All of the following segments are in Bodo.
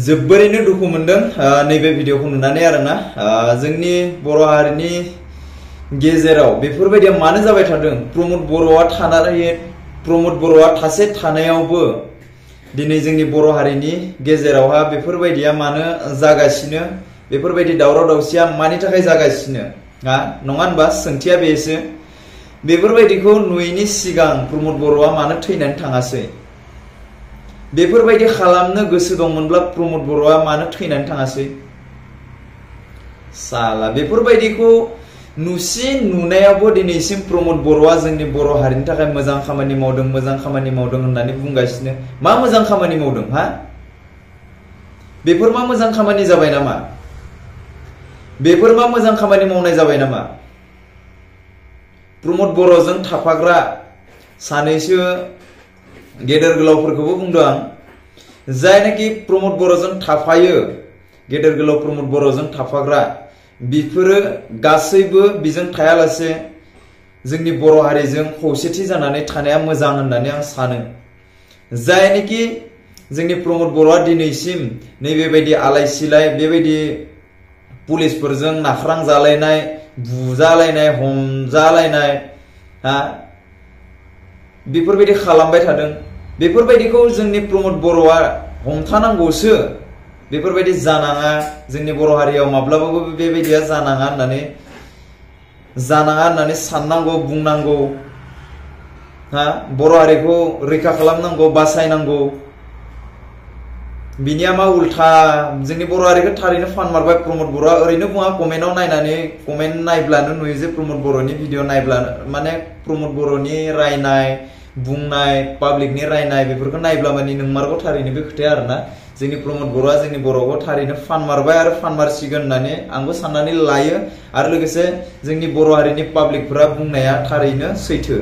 जोबोरैनो दुखु मोनदों नैबे भिडिअखौ नुनानै आरोना जोंनि बर' हारिनि गेजेराव बेफोरबायदिया मानो जाबाय थादों। प्रमोद बर'आ थासे थानायावबो दिनै जोंनि बर' हारिनि गेजेरावहा बेफोरबायदिया मानो जागासिनो, बेफोरबायदि दावराव दावसिया मानि थाखाय जागासिनो नङा होनबा? सोंथिया बेसो। बेफोरबायदिखौ नुयैनि सिगां प्रमोद बर'आ मानो थैनानै थाङासै? बेफोरबायदि खालामनो गोसो दंमोनब्ला प्रमोद बर'आ मानो थैनानै थाङासै? साला बेफोरबायदिखौ नुनायावबो दिनैसिम प्रमोद बर'आ जोंनि बर' हारिनि थाखाय मोजां खामानि मावदों होननानै बुंगासिनो। मा मोजां खामानि मावदों बेफोर मा मोजां खामानि जाबाय नामा? बेफोर मा मोजां खामानि मावनाय जाबाय नामा? प्रमोद बर'जों थाफाग्रा सानैसो गेदेर गोलावफोरखौबो बुंदों आं, जायनाखि प्रमोद बर'जों थाफायो, गेदेर गोलाव प्रमोद बर'जों थाफाग्रा, बिफोरो गासैबो बिजों थायालासे जोंनि बर' हारिजों खौसेथि जानानै थानाया मोजां होननानै आं सानो। जायनाखि जोंनि प्रमोद बर'आ दिनैसिम नैबेबायदि आलाय सिलाय बेबायदि पुलिसफोरजों नाख्रां जालायनाय, बुजालायनाय, हमजालायनाय बेफोरबायदि खालामबाय थादों। बेफोरबायदिखौ जोंनि प्रमोद बर'आ हमथानांगौसो। बेफोरबायदि जानाङा, जोंनि बर' हारियाव माब्लाबाबो बेबायदिया जानाङा होननानै साननांगौ, बुंनांगौ। बर' हारिखौ रैखा खालामनांगौ, बासायनांगौ। बिनिया मा उल्था जोंनि बर' हारिखौ थारैनो फान मारबाय प्रमोद बर'आ। ओरैनो बुङा, कमेन्ट नायब्लानो नुयो जे प्रमोद बर'नि भिडिअ नायब्लानो माने प्रमोद बर'नि रायनाय, बुंनाय, पाब्लिकनि रायनाय बेफोरखौ नायब्ला माने नोंमारगौ थारैनो बे खोथाया आरोना। जोंनि प्रमोद बर'आ जोंनि बर'खौ थारैनो फान मारबाय आरो फान मारसिगोन होननानै आंबो साननानै लायो। आरो लोगोसे जोंनि बर' हारिनि पाब्लिकफोरा बुंनाया थारैनो सैथो।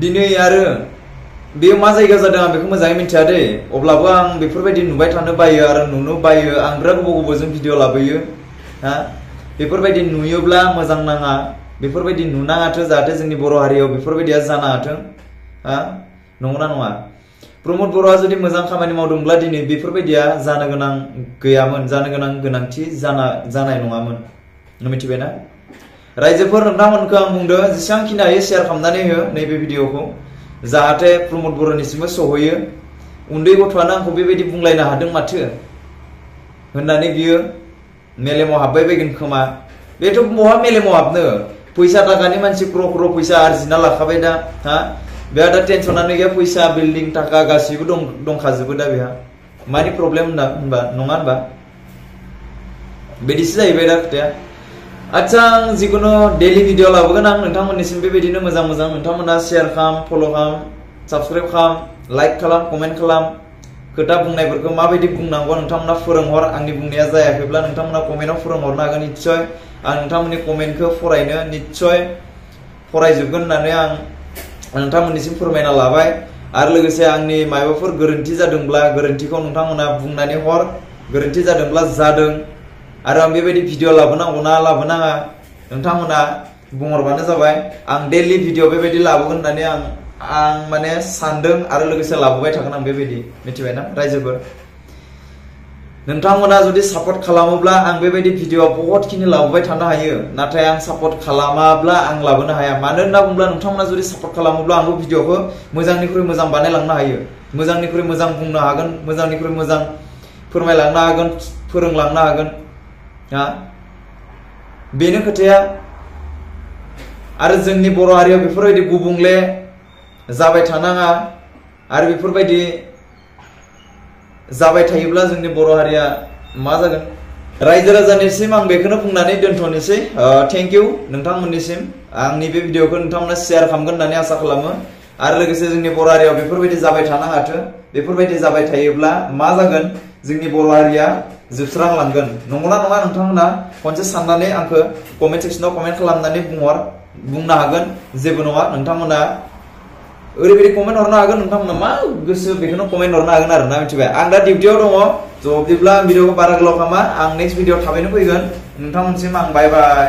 दिनै आरो बेयो मा जायगा जादों आं बेखौ मोजाङै मिथिया दै। अब्लाबो आं बेफोरबायदि नुबाय थानो बायो आरो नुनो बायो। आं बिराद गोबावजों भिडिअ लाबोयो। बेफोरबायदि नुयोब्ला मोजां नाङा। बेफोरबायदि नुनाङाथों, जाहाथे जोंनि बर' हारियाव बेफोरबायदिया जानाङाथों। नंगौना नङा? प्रमोद बर'आ जुदि मोजां खामानि मावदोंब्ला दिनै बेफोरबायदिया जानो गोनां गैयामोन, जानो गोनां गोनांथि जानाय नङामोन। मिथिबायना? रायजोफोर, नोंथांमोनखौ आं बुंदों जेसेबांखिनि हायो शेयार खालामनानै हो नैबे भिडिअखौ, जाहाथे प्रमोद बर'निसिमबो सहैयो। उन्दै गथ'आनो आंखौ बेबायदि बुंलायनो हादों माथो होननानै बियो मेलेमाव हाबबाय बायगोन खोमा। बेथ' बहा मेलेमाव हाबनो? फैसा थाखानि मानसि क्र' फैसा आरजिना लाखाबाय दा। बेहा दा टेनसनानो गैया। फैसा, बिल्डिं, थाखा गासिबो दंखाजोबो दा बेहा। मानि प्रब्लेम होनबा नङा होनबा? बिदिसो जाहैबाय दा खोथाया। आच्छा, आं जिखुनु डेलि भिडिअ लाबोगोन आं नोंथांमोननिसिम बेबायदिनो मोजां नोंथांमोना शेयार खालाम, फल' खालाम, साबस्क्राइब खालाम, लाइक खालाम, कमेन्ट खालाम। खोथा बुंनायफोरखौ माबायदि बुंनांगौ नोंथांमोना फोरोंहर। आंनि बुंनाया जायाखैब्ला नोंथांमोना कमेन्टआव फोरोंहरनो हागोन निस्सय। आं नोंथांमोननि कमेन्टखौ फरायनो निस्सय फरायजोबगोन होननानै आं नोंथांमोननिसिम फोरमायना लाबाय। आरो लोगोसे आंनि माबाफोर गोरोन्थि जादोंब्ला गोरोन्थिखौ नोंथांमोना बुंनानै हर। गोरोन्थि जादोंब्ला जादों। आरो आं बेबायदि भिडिअ लाबोनांगौना लाबोनाङा नोंथांमोना बुंहरबानो जाबाय। आं डेलि भिडिअ बेबायदि लाबोगोन होननानै आं माने सानदों आरो लोगोसे लाबोबाय थागोन आं बेबायदि। मिथिबायना रायजोफोर? नोंथांमोना जुदि सापर्ट खालामोब्ला आं बेबायदि भिडिअ बहुतखिनि लाबोबाय थानो हायो। नाथाय आं सापर्ट खालामाब्ला आं लाबोनो हाया। मानो होनना बुङोब्ला नोंथांमोना जुदि सापर्ट खालामोब्ला आंबो भिडिअखौ मोजांनिख्रुइ मोजां बानायलांनो हायो। मोजांनिख्रुइ मोजां बुंनो हागोन, मोजांनिख्रुइ मोजां फोरमायलांनो हागोन, फोरोंलांनो हागोन। बेनो खोथाया। आरो जोंनि बर' हारियाव बेफोरबायदि गुबुंले जाबाय थानाङा। आरो बेफोरबायदि जाबाय थायोब्ला जोंनि बर' हारिया मा जागोन? रायजो राजानिसिम आं बेखौनो बुंनानै दोनथ'नोसै। थेंक इउ नोंथांमोननिसिम। आंनि बे भिडिअखौ नोंथांमोना शेयार खालामगोन होननानै आसा खालामो। आरो लोगोसे जोंनि बर' हारियाव बेफोरबायदि जाबाय थानाङाथों। बेफोरबायदि जाबाय थायोब्ला मा जागोन? जोंनि बर' हारिया जोबस्रांलांगोन। नंगौना नङा नोंथांमोना खनसे साननानै आंखौ कमेन्ट सेक्सनाव कमेन्ट खालामनानै बुंनो हागोन। जेबो नङा, नोंथांमोना ओरैबायदि कमेन्ट हरनो हागोन नोंथांमोना मा गोसो बेखौनो कमेन्ट हरनो हागोन आरो ना मिथिबाय आं दा डिउटियाव दङ ज' बिदिब्ला भिडिअखौ बारा गोलाव खालामा आं नेक्स्ट भिडिअ थाबैनो फैगोन नोंथांमोनसिम आं बाय बाय